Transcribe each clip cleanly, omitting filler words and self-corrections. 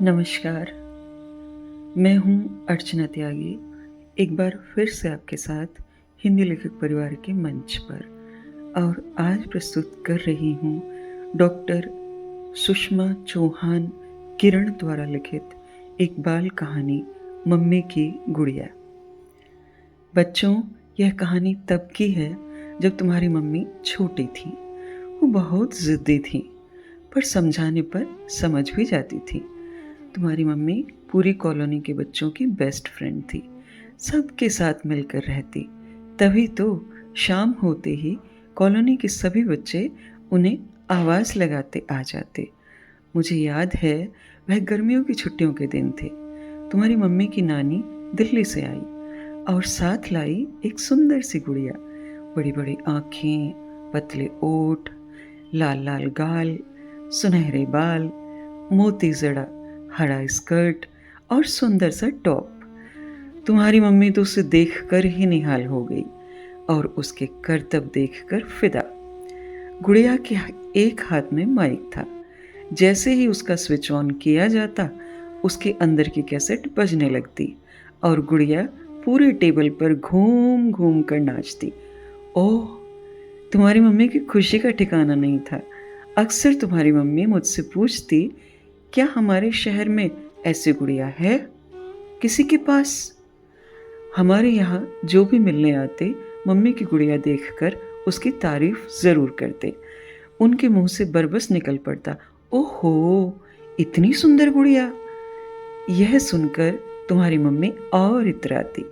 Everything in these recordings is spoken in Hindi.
नमस्कार, मैं हूँ अर्चना त्यागी। एक बार फिर से आपके साथ हिंदी लेखक परिवार के मंच पर और आज प्रस्तुत कर रही हूँ डॉक्टर सुषमा चौहान किरण द्वारा लिखित एक बाल कहानी मम्मी की गुड़िया। बच्चों, यह कहानी तब की है जब तुम्हारी मम्मी छोटी थी। वो बहुत ज़िद्दी थी, पर समझाने पर समझ भी जाती थी। तुम्हारी मम्मी पूरी कॉलोनी के बच्चों की बेस्ट फ्रेंड थी, सबके साथ मिलकर रहती। तभी तो शाम होते ही कॉलोनी के सभी बच्चे उन्हें आवाज़ लगाते आ जाते। मुझे याद है, वह गर्मियों की छुट्टियों के दिन थे। तुम्हारी मम्मी की नानी दिल्ली से आई और साथ लाई एक सुंदर सी गुड़िया। बड़ी बड़ी आँखें, पतले ओठ, लाल लाल गाल, सुनहरे बाल, मोती जड़ा हरा स्कर्ट और सुंदर सा टॉप। तुम्हारी मम्मी तो उसे देखकर ही निहाल हो गई और उसके करतब देखकर फिदा। गुड़िया के एक हाथ में माइक था। जैसे ही उसका स्विच ऑन किया जाता, उसके अंदर की कैसेट बजने लगती और गुड़िया पूरे टेबल पर घूम घूम कर नाचती। ओह, तुम्हारी मम्मी की खुशी का ठिकाना नहीं था। अक्सर तुम्हारी मम्मी मुझसे पूछती, क्या हमारे शहर में ऐसी गुड़िया है किसी के पास? हमारे यहाँ जो भी मिलने आते, मम्मी की गुड़िया देखकर उसकी तारीफ जरूर करते। उनके मुंह से बरबस निकल पड़ता, ओहो, इतनी सुंदर गुड़िया। यह सुनकर तुम्हारी मम्मी और इतराती।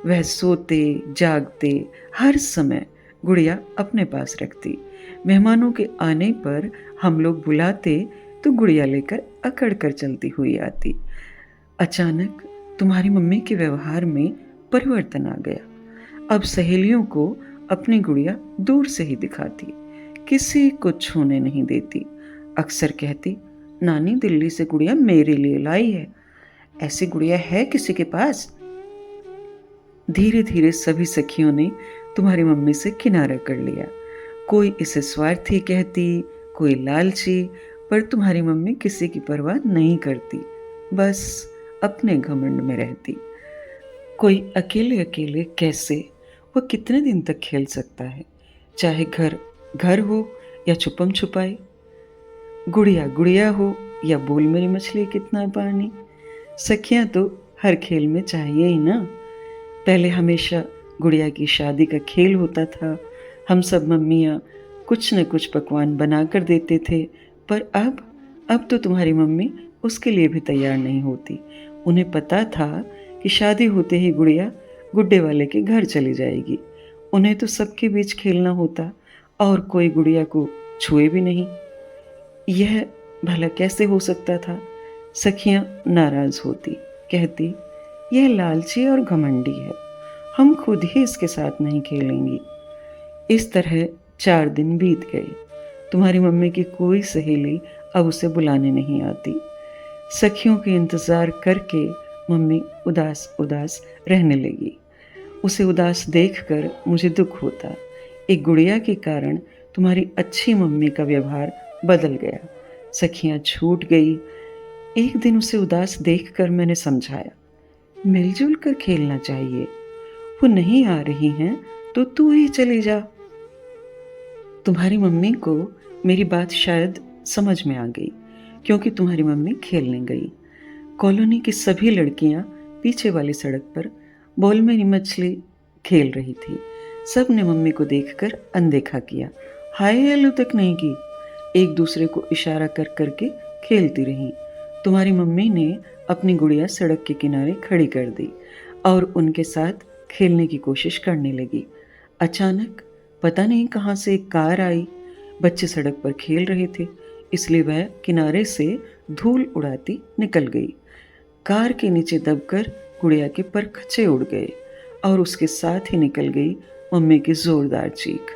वह सोते जागते हर समय गुड़िया अपने पास रखती। मेहमानों के आने पर हम लोग बुलाते तो गुड़िया लेकर अकड़ कर चलती हुई आती। अचानक तुम्हारी मम्मी के व्यवहार में परिवर्तन आ गया। अब सहेलियों को अपनी गुड़िया दूर से ही दिखाती, किसी को छूने नहीं देती। अक्सर कहती, नानी दिल्ली से गुड़िया मेरे लिए लाई है। ऐसी गुड़िया है किसी के पास? धीरे धीरे सभी सखियों ने तुम्हारी मम्मी से किनारा कर लिया। कोई इसे स्वार्थी कहती, कोई लालची, पर तुम्हारी मम्मी किसी की परवाह नहीं करती, बस अपने घमंड में रहती। कोई अकेले अकेले कैसे, वह कितने दिन तक खेल सकता है, चाहे घर घर हो या छुपम छुपाई, गुड़िया गुड़िया हो या बोल मेरी मछली कितना पानी। सखियां तो हर खेल में चाहिए ही ना। पहले हमेशा गुड़िया की शादी का खेल होता था। हम सब मम्मियाँ कुछ न कुछ पकवान बना कर देते थे, पर अब तो तुम्हारी मम्मी उसके लिए भी तैयार नहीं होती। उन्हें पता था कि शादी होते ही गुड़िया गुड्डे वाले के घर चली जाएगी। उन्हें तो सबके बीच खेलना होता और कोई गुड़िया को छुए भी नहीं। यह भला कैसे हो सकता था? सखियां नाराज होती, कहती, यह लालची और घमंडी है, हम खुद ही इसके साथ नहीं खेलेंगी। इस तरह 4 दिन बीत गए। तुम्हारी मम्मी की कोई सहेली अब उसे बुलाने नहीं आती। सखियों के इंतजार करके मम्मी उदास उदास रहने लगी। उसे उदास देखकर मुझे दुख होता। एक गुड़िया के कारण तुम्हारी अच्छी मम्मी का व्यवहार बदल गया। सखियां छूट गई। एक दिन उसे उदास देखकर मैंने समझाया, मिलजुल कर खेलना चाहिए। वो नहीं आ रही हैं तो तू ही चली जा। तुम्हारी मम्मी को मेरी बात शायद समझ में आ गई, क्योंकि तुम्हारी मम्मी खेलने गई। कॉलोनी की सभी लड़कियां पीछे वाली सड़क पर बोल मेरी मछली खेल रही थी। सब ने मम्मी को देखकर अनदेखा किया, हाय हेलो तक नहीं की। एक दूसरे को इशारा कर करके खेलती रहीं। तुम्हारी मम्मी ने अपनी गुड़िया सड़क के किनारे खड़ी कर दी और उनके साथ खेलने की कोशिश करने लगी। अचानक पता नहीं कहाँ से एक कार आई। बच्चे सड़क पर खेल रहे थे, इसलिए वह किनारे से धूल उड़ाती निकल गई। कार के नीचे दबकर गुड़िया के परखच्चे उड़ गए और उसके साथ ही निकल गई मम्मी की जोरदार चीख।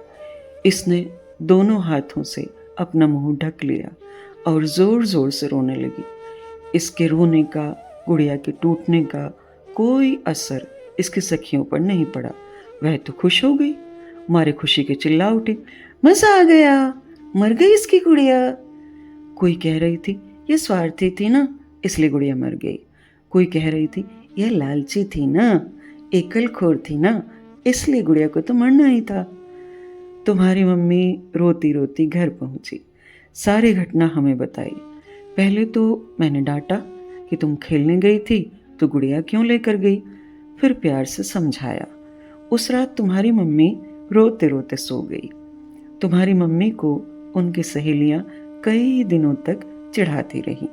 इसने दोनों हाथों से अपना मुंह ढक लिया और जोर जोर से रोने लगी। इसके रोने का, गुड़िया के टूटने का कोई असर इसकी सखियों पर नहीं पड़ा। वह तो खुश हो गई, मारे खुशी के चिल्ला उठी, मजा आ गया, मर गई इसकी गुड़िया। कोई कह रही थी, ये स्वार्थी थी ना, इसलिए गुड़िया मर गई। कोई कह रही थी यह लालची थी ना, एकलखोर थी ना, इसलिए गुड़िया को तो मरना ही था। तुम्हारी मम्मी रोती रोती घर पहुंची, सारी घटना हमें बताई। पहले तो मैंने डांटा कि तुम खेलने गई थी तो गुड़िया क्यों लेकर गई, फिर प्यार से समझाया। उस रात तुम्हारी मम्मी रोते रोते सो गई। तुम्हारी मम्मी को उनकी सहेलियां कई दिनों तक चिढ़ाती रही,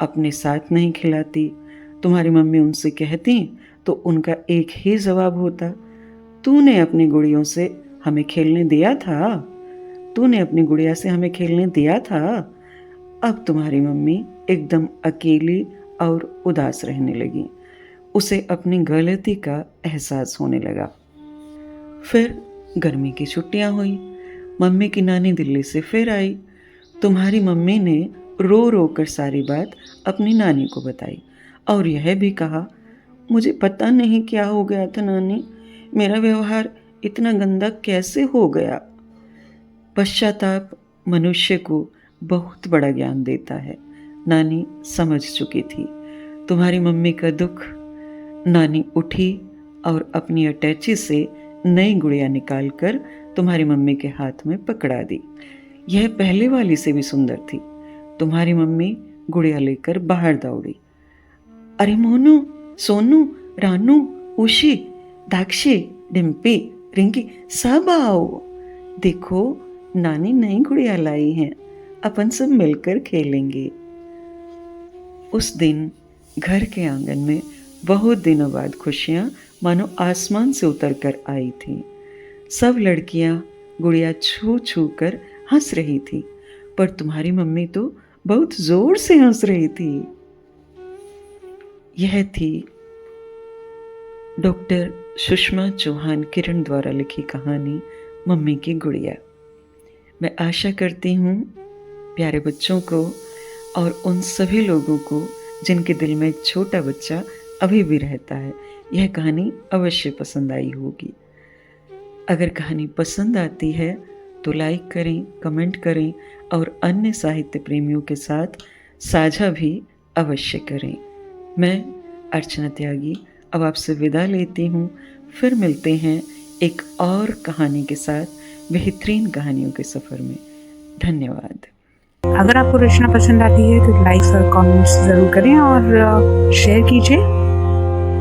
अपने साथ नहीं खिलाती। तुम्हारी मम्मी उनसे कहती तो उनका एक ही जवाब होता, तूने अपनी गुड़ियों से हमें खेलने दिया था, तूने अपनी गुड़िया से हमें खेलने दिया था। अब तुम्हारी मम्मी एकदम अकेली और उदास रहने लगी। उसे अपनी गलती का एहसास होने लगा। फिर गर्मी की छुट्टियां हुई, मम्मी की नानी दिल्ली से फिर आई। तुम्हारी मम्मी ने रो रो कर सारी बात अपनी नानी को बताई और यह भी कहा, मुझे पता नहीं क्या हो गया था नानी, मेरा व्यवहार इतना गंदा कैसे हो गया। पश्चाताप मनुष्य को बहुत बड़ा ज्ञान देता है। नानी समझ चुकी थी तुम्हारी मम्मी का दुख। नानी उठी और अपनी अटैची से नई गुड़िया निकालकर तुम्हारी मम्मी के हाथ में पकड़ा दी। यह पहले वाली से भी सुंदर थी। तुम्हारी मम्मी गुड़िया लेकर बाहर दौड़ी। अरे मोनू, सोनू, रानू, उशी, दाक्षी, डिम्पी, रिंकी, सब आओ, देखो नानी नई गुड़िया लाई हैं, अपन सब मिलकर खेलेंगे। उस दिन घर के आंगन में बहुत दिनों बाद खुशियां मानो आसमान से उतर कर आई थीं। सब लड़कियां गुड़िया छू छू कर हंस रही थी, पर तुम्हारी मम्मी तो बहुत जोर से हंस रही थी। यह थी डॉक्टर सुषमा चौहान किरण द्वारा लिखी कहानी मम्मी की गुड़िया। मैं आशा करती हूँ प्यारे बच्चों को और उन सभी लोगों को जिनके दिल में एक छोटा बच्चा अभी भी रहता है, यह कहानी अवश्य पसंद आई होगी। अगर कहानी पसंद आती है तो लाइक करें, कमेंट करें और अन्य साहित्य प्रेमियों के साथ साझा भी अवश्य करें। मैं अर्चना त्यागी अब आपसे विदा लेती हूँ। फिर मिलते हैं एक और कहानी के साथ बेहतरीन कहानियों के सफ़र में। धन्यवाद। अगर आपको रचना पसंद आती है तो लाइक और कमेंट्स ज़रूर करें और शेयर कीजिए।